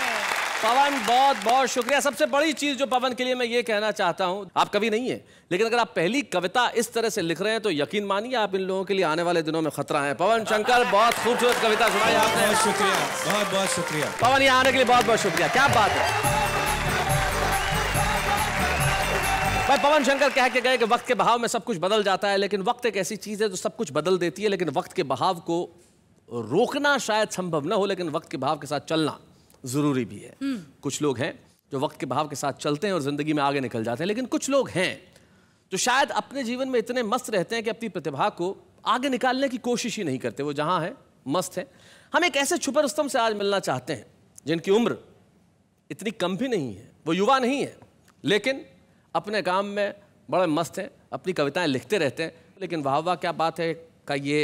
Speaker 1: पवन बहुत बहुत शुक्रिया। सबसे बड़ी चीज जो पवन के लिए मैं ये कहना चाहता हूं, आप कवि नहीं है, लेकिन अगर आप पहली कविता इस तरह से लिख रहे हैं तो यकीन मानिए आप इन लोगों के लिए आने वाले दिनों में खतरा है। पवन शंकर, बहुत खूबसूरत कविता सुनाई आपने।
Speaker 3: बहुत शुक्रिया, बहुत बहुत शुक्रिया
Speaker 1: पवन, यहाँ आने के लिए बहुत बहुत शुक्रिया। क्या बात है भाई। पवन शंकर कह के गए कि वक्त के बहाव में सब कुछ बदल जाता है, लेकिन वक्त एक ऐसी चीज है जो सब कुछ बदल देती है, लेकिन वक्त के बहाव को रोकना शायद संभव ना हो, लेकिन वक्त के बहाव के साथ चलना जरूरी भी है। कुछ लोग हैं जो वक्त के बहाव के साथ चलते हैं और जिंदगी में आगे निकल जाते हैं, लेकिन कुछ लोग हैं जो शायद अपने जीवन में इतने मस्त रहते हैं कि अपनी प्रतिभा को आगे निकालने की कोशिश ही नहीं करते। वो जहां है मस्त है। हम एक ऐसे छुपे रुस्तम से आज मिलना चाहते हैं जिनकी उम्र इतनी कम भी नहीं है, वो युवा नहीं है, लेकिन अपने काम में बड़े मस्त हैं, अपनी कविताएं लिखते रहते हैं। लेकिन वाह वाह क्या बात है का ये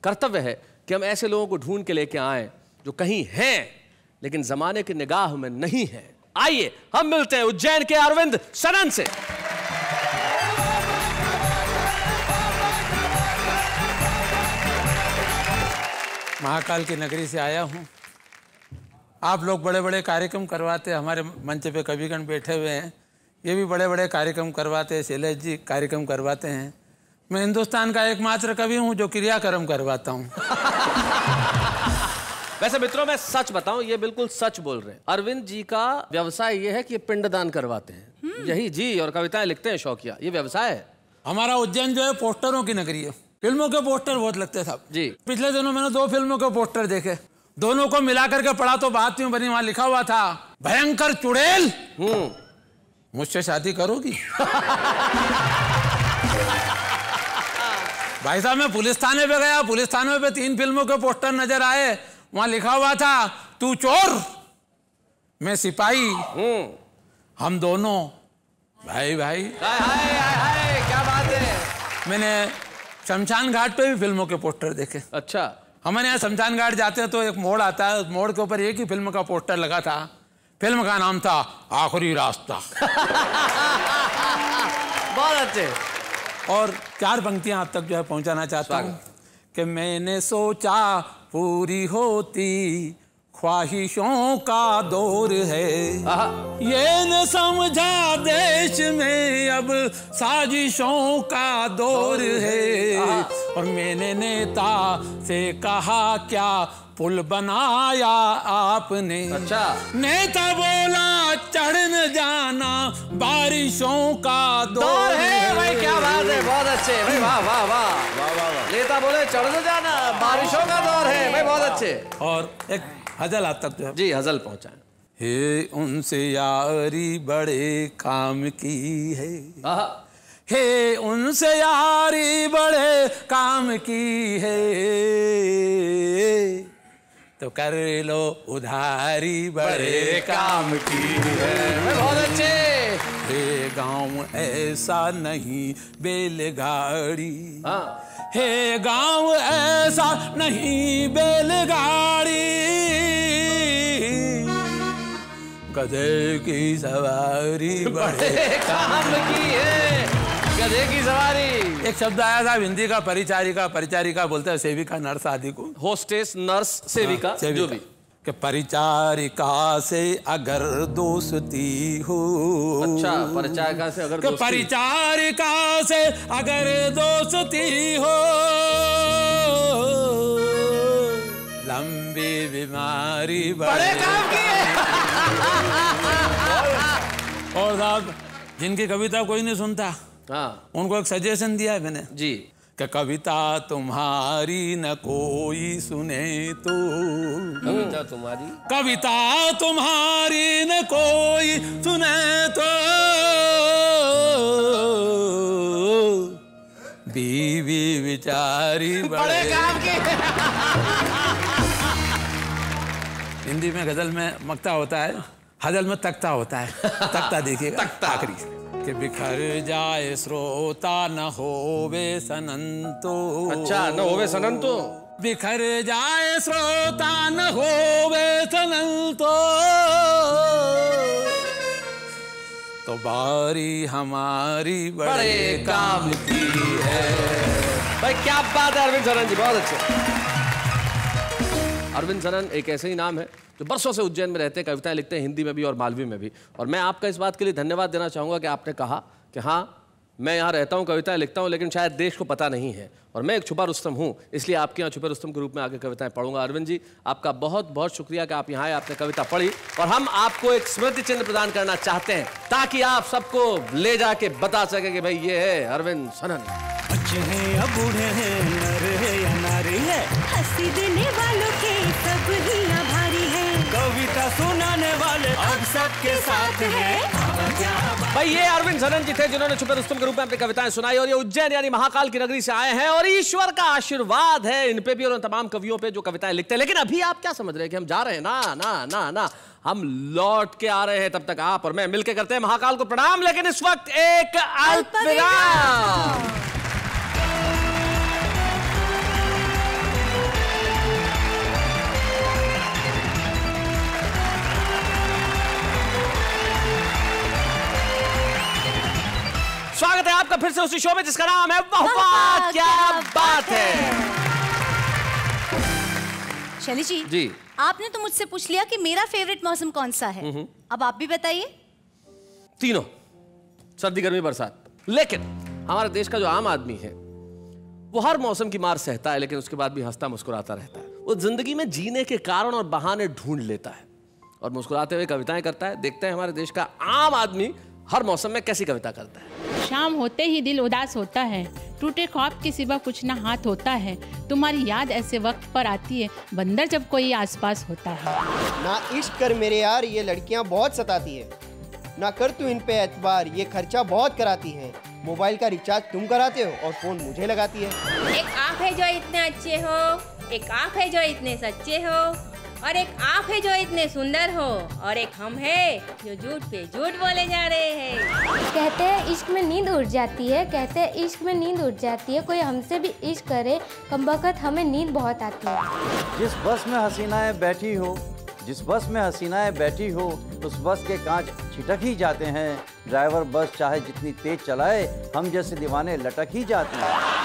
Speaker 1: कर्तव्य है कि हम ऐसे लोगों को ढूंढ के लेके आए जो कहीं हैं लेकिन जमाने की निगाह में नहीं है। आइए हम मिलते हैं उज्जैन के अरविंद सनन से।
Speaker 7: महाकाल की नगरी से आया हूं। आप लोग बड़े बड़े कार्यक्रम करवाते, हमारे मंच पे कविगण बैठे हुए हैं, ये भी बड़े बड़े कार्यक्रम करवाते हैं, शैलेश जी कार्यक्रम करवाते हैं। मैं हिंदुस्तान का एकमात्र कवि हूं जो क्रियाक्रम करवाता हूं।
Speaker 1: वैसे मित्रों मैं सच बताऊं, ये बिल्कुल सच बोल रहे हैं। अरविंद जी का व्यवसाय ये है कि पिंडदान करवाते हैं, यही जी, और कविताएं लिखते हैं शौकिया, ये व्यवसाय है।
Speaker 7: हमारा उज्जैन जो है पोस्टरों की नगरी है। फिल्मों के पोस्टर बहुत लगते साहब
Speaker 1: जी।
Speaker 7: पिछले दिनों मैंने 2 फिल्मों के पोस्टर देखे, दोनों को मिला करके पढ़ा तो बात यूं बनी, वहां लिखा हुआ था भयंकर चुड़ैल मुझसे शादी करोगी? भाई साहब मैं पुलिस थाने पे गया, पुलिस थाने पे 3 फिल्मों के पोस्टर नजर आए, वहां लिखा हुआ था तू चोर मैं सिपाही, हम दोनों भाई भाई।
Speaker 1: हाय हाय हाय क्या बात है।
Speaker 7: मैंने शमशान घाट पे भी फिल्मों के पोस्टर देखे।
Speaker 1: अच्छा।
Speaker 7: हमारे यहाँ शमशान घाट जाते हैं तो एक मोड़ आता है, उस मोड़ के ऊपर एक ही फिल्म का पोस्टर लगा था। फिल्म का नाम था आखिरी रास्ता।
Speaker 1: बहुत अच्छे।
Speaker 7: और 4 पंक्तियां आप तक जो है पहुंचाना चाहता हूं कि मैंने सोचा पूरी होती ख्वाहिशों का दौर है, ये न समझा देश में अब साजिशों का दौर है। और मैंने नेता से कहा क्या पुल बनाया आपने। अच्छा। नेता बोला चढ़ न जाना बारिशों का दौर है।
Speaker 1: भाई क्या बात है, बहुत अच्छे भाई, वाह वाह वाह वाह वाह। नेता बोले चढ़ न जाना बारिशों का दौर है भाई, बहुत अच्छे।
Speaker 7: और एक हजल आप तक जो है
Speaker 1: जी हजल पहुंचाएं।
Speaker 7: हे उनसे यारी बड़े काम की है, हे उनसे यारी बड़े काम की है, तो कर लो उधारी बड़े काम की है।
Speaker 1: बहुत अच्छे।
Speaker 7: हे गांव ऐसा नहीं बैलगाड़ी, हे गांव ऐसा नहीं बैलगाड़ी, गधे की सवारी बड़े
Speaker 1: काम की है, गधे की सवारी।
Speaker 7: एक शब्द आया था हिंदी का परिचारिका, परिचारिका बोलते हैं सेविका नर्स आदि को,
Speaker 1: होस्टेस नर्स सेविका, जो भी।
Speaker 7: कि परिचारिका से अगर दोस्ती हो।
Speaker 1: अच्छा, परिचारिका से अगर दोस्ती,
Speaker 7: परिचारिका से अगर दोस्ती हो, लंबी बीमारी बड़े काम की है। और साहब जिनकी कविता कोई नहीं सुनता, हाँ, उनको एक सजेशन दिया है मैंने
Speaker 1: जी,
Speaker 7: कि कविता तुम्हारी न कोई सुने तो,
Speaker 6: कविता तुम्हारी,
Speaker 7: कविता तुम्हारी न कोई सुने तो, बीवी बिचारी बड़े काम की। हिंदी में गजल में मक्ता होता है, हजल में तख्ता होता है। तख्ता देखिएगा, तख्ता आखिरी कि बिखर जाए श्रोता न होवे सनंतो।
Speaker 1: अच्छा, न होवे सनंतो,
Speaker 7: बिखर जाए श्रोता न होवे सनंतो, तो बारी हमारी बड़े काम की है।
Speaker 1: भाई क्या बात है अरविंद सनन जी, बहुत अच्छे। अरविंद सनन एक ऐसे ही नाम है जो बरसों से उज्जैन में रहते हैं, कविताएं लिखते हैं हिंदी में भी और मालवी में भी। और मैं आपका इस बात के लिए धन्यवाद देना चाहूँगा कि आपने कहा कि हाँ मैं यहाँ रहता हूँ, कविताएं लिखता हूँ, लेकिन शायद देश को पता नहीं है और मैं एक छुपा रुस्तम हूँ, इसलिए आपके यहाँ छुपे रुस्तम के रूप में आके कविताएं पढ़ूंगा। अरविंद जी, आपका बहुत बहुत शुक्रिया कि आप यहाँ आए, आपने कविता पढ़ी और हम आपको एक स्मृति चिन्ह प्रदान करना चाहते हैं ताकि आप सबको ले जाके बता सके कि भाई ये है अरविंद सनन।
Speaker 8: बच्चे हैं या बूढ़े हैं, नर है या नारी है,
Speaker 9: हंसी देने वालों के सब ही आभारी है,
Speaker 8: कविता सुनाने वाले अब सबके साथ है।
Speaker 1: भाई ये अरविंद सनन जी थे जिन्होंने छुपे रुस्तम के रूप में अपनी कविताएं सुनाई और ये उज्जैन यानी महाकाल की नगरी से आए हैं और ईश्वर का आशीर्वाद है इन पे भी और उन तमाम कवियों पे जो कविताएं लिखते हैं। लेकिन अभी आप क्या समझ रहे हैं कि हम जा रहे हैं? ना ना ना ना, हम लौट के आ रहे हैं। तब तक आप और मैं मिलकर करते हैं महाकाल को प्रणाम, लेकिन इस वक्त एक अल्पविराम। स्वागत है आपका फिर से उसी शो में जिसका नाम है वाह वाह क्या बात है।
Speaker 2: शैली जी, आपने तो मुझसे पूछ लिया कि मेरा फेवरेट मौसम कौन सा है, अब आप भी बताइए।
Speaker 1: तीनों, सर्दी गर्मी बरसात। लेकिन हमारे देश का जो आम आदमी है वो हर मौसम की मार सहता है, लेकिन उसके बाद भी हंसता मुस्कुराता रहता है। वो जिंदगी में जीने के कारण और बहाने ढूंढ लेता है और मुस्कुराते हुए कविताएं करता है। देखते हैं हमारे देश का आम आदमी हर मौसम में कैसी कविता करता है।
Speaker 10: शाम होते ही दिल उदास होता है, टूटे ख्वाब के सिवा कुछ ना हाथ होता है, तुम्हारी याद ऐसे वक्त पर आती है बंदर जब कोई आसपास होता है।
Speaker 11: ना इश्क कर मेरे यार, ये लड़कियां बहुत सताती है, ना कर तू इन पे एतबार, ये खर्चा बहुत कराती है, मोबाइल का रिचार्ज तुम कराते हो और फोन मुझे लगाती है।
Speaker 12: एक आप है जो इतने अच्छे हो, एक आप है जो इतने सच्चे हो, और एक आप है जो इतने सुंदर हो, और एक हम है जो झूठ पे झूठ बोले जा रहे हैं।
Speaker 13: कहते हैं इश्क में नींद उड़ जाती है, कहते हैं इश्क में नींद उड़ जाती है, कोई हमसे भी इश्क करे कमबख्त हमें नींद बहुत आती है।
Speaker 14: जिस बस में हसीनाएं बैठी हो, जिस बस में हसीनाएं बैठी हो, उस बस के कांच छिटक ही जाते हैं, ड्राइवर बस चाहे जितनी तेज चलाए, हम जैसे दीवाने लटक ही जाते हैं।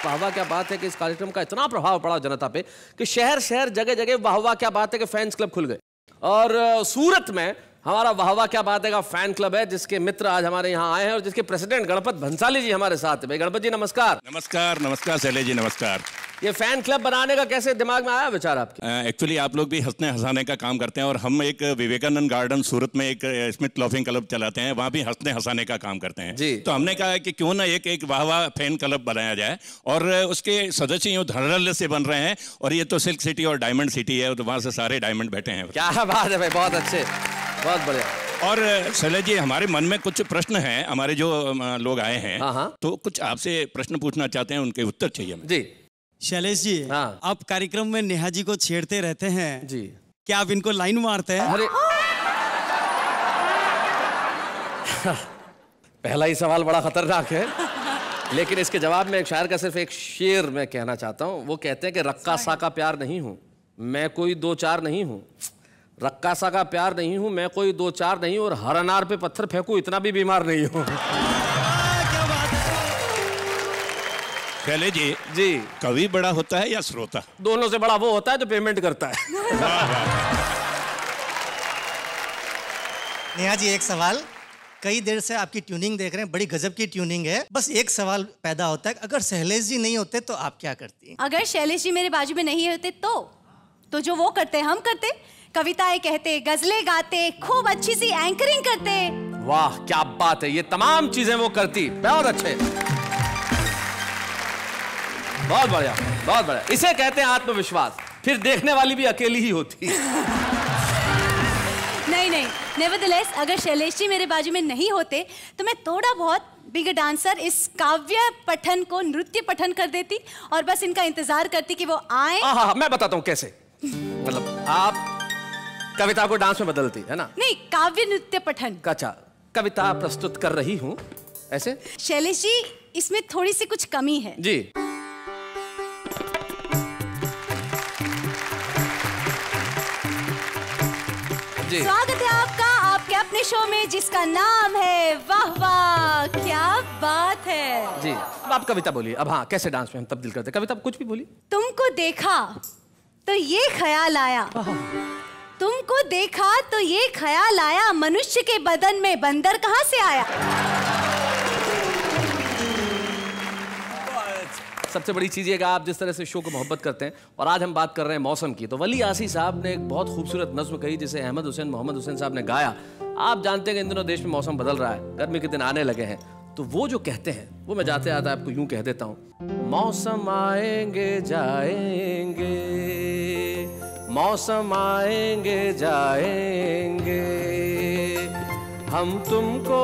Speaker 1: वाह वाह क्या बात है कि इस कार्यक्रम का इतना प्रभाव पड़ा जनता पे कि शहर शहर जगह जगह वाह वाह क्या बात है कि फैंस क्लब खुल गए। और सूरत में हमारा वाह वाह क्या बात है का फैन क्लब है जिसके मित्र आज हमारे यहाँ आए हैं और जिसके प्रेसिडेंट गणपत भंसाली जी हमारे साथ है। भाई गणपत जी नमस्कार।
Speaker 15: नमस्कार नमस्कार शैलेश जी नमस्कार।
Speaker 1: ये फैन क्लब बनाने का कैसे दिमाग में आया विचार आपके?
Speaker 15: एक्चुअली आप लोग भी हंसने हंसाने का काम करते हैं और हम एक विवेकानंद गार्डन सूरत में एक स्मिथ लॉफिंग क्लब चलाते हैं, वहाँ भी हंसने हंसाने का काम करते हैं जी। तो हमने कहा कि क्यों ना एक वाह वाह फैन क्लब बनाया जाए और उसके सदस्य यूँ धड़ल्ले से बन रहे हैं और ये तो सिल्क सिटी और डायमंड सिटी है तो वहाँ से सारे डायमंड बैठे हैं।
Speaker 1: क्या बात है भाई, बहुत अच्छे, बहुत बढ़िया।
Speaker 15: और शैलेश जी हमारे मन में कुछ प्रश्न हैं, हमारे जो लोग आए हैं तो कुछ आपसे प्रश्न पूछना चाहते हैं, उनके उत्तर चाहिए
Speaker 1: जी।
Speaker 16: शैलेश जी आप कार्यक्रम में नेहा जी को छेड़ते रहते हैं
Speaker 1: जी,
Speaker 16: क्या आप इनको लाइन मारते हैं?
Speaker 1: अरे पहला ही सवाल बड़ा खतरनाक है, लेकिन इसके जवाब में एक शायर का सिर्फ एक शेर मैं कहना चाहता हूँ। वो कहते हैं कि रक्कासा का प्यार नहीं हूँ मैं कोई दो चार नहीं हूँ, रक्कासा का प्यार नहीं हूँ मैं कोई दो चार नहीं हूँ, और हर अनार पे पत्थर फेंकू इतना भी बीमार नहीं हूँ।
Speaker 15: शैलेश जी कवि बड़ा होता है या श्रोता?
Speaker 1: दोनों से बड़ा वो होता है जो पेमेंट करता है।
Speaker 17: नेहा जी एक सवाल, कई देर से आपकी ट्यूनिंग देख रहे हैं, बड़ी गजब की ट्यूनिंग है, बस एक सवाल पैदा होता है, अगर शैलेश जी नहीं होते तो आप क्या करती?
Speaker 2: अगर शैलेश जी मेरे बाजू में नहीं होते तो जो वो करते हम करते, कविताएं कहते, गजलें गाते, खूब अच्छी सी एंकरिंग करते।
Speaker 1: वाह क्या बात है, ये तमाम चीजें वो करती, बहुत अच्छे, बहुत बढ़िया, बहुत बढ़िया। इसे कहते हैं आत्मविश्वास, फिर देखने वाली भी अकेली ही होती है।
Speaker 2: नहीं, नेवरदलेस अगर शैलेश जी मेरे बाजू में नहीं होते तो मैं थोड़ा बहुत बिग डांसर इस काव्य पठन को नृत्य पठन कर देती और बस इनका इंतजार करती कि वो आए।
Speaker 1: हाँ, मैं बताता हूँ कैसे, मतलब आप कविता को डांस में बदलती है ना?
Speaker 2: नहीं, काव्य नृत्य पठन।
Speaker 1: अच्छा, कविता प्रस्तुत कर रही हूँ ऐसे।
Speaker 2: शैलेश जी इसमें थोड़ी सी कुछ कमी है
Speaker 1: जी।
Speaker 2: स्वागत है आपका आपके अपने शो में जिसका नाम है वाह वाह क्या बात है।
Speaker 1: जी अब आप कविता बोलिए। अब हाँ, कैसे डांस में हम तब्दील करते हैं। कविता कुछ भी बोलिए।
Speaker 2: तुमको देखा तो ये ख्याल आया, तुमको देखा तो ये ख्याल आया, मनुष्य के बदन में बंदर कहाँ से आया।
Speaker 1: सबसे बड़ी चीज़ ये कि आप जिस तरह से शो को मोहब्बत करते हैं, और आज हम बात कर रहे हैं मौसम की, तो वली आसी साहब ने एक बहुत खूबसूरत नज़्म कही जिसे अहमद हुसैन मोहम्मद हुसैन साहब ने गाया। आप जानते हैं कि इन दिनों देश में मौसम बदल रहा है, गर्मी के दिन आने लगे हैं, तो वो जो कहते हैं वो मैं जाते आते आपको यूं कह देता हूँ। मौसम आएंगे जाएंगे, मौसम आएंगे जाएंगे, हम तुमको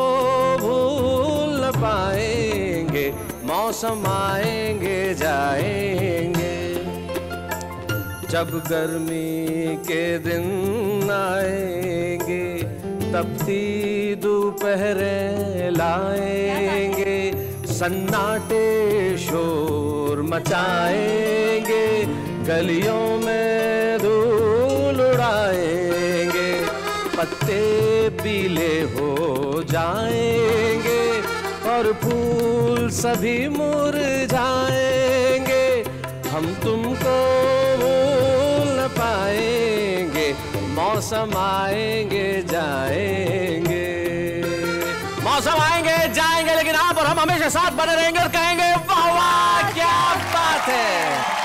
Speaker 1: भूल न पाएंगे, मौसम आएंगे जाएंगे। जब गर्मी के दिन आएंगे, तपती दोपहरें लाएंगे, सन्नाटे शोर मचाएंगे, गलियों में धूल उड़ाएंगे, पत्ते पीले हो जाएंगे और फूल सभी मुरझाएंगे, हम तुमको भूल न पाएंगे, मौसम आएंगे जाएंगे। मौसम आएंगे जाएंगे, लेकिन आप और हम हमेशा साथ बने रहेंगे और कहेंगे वाह वाह क्या बात है।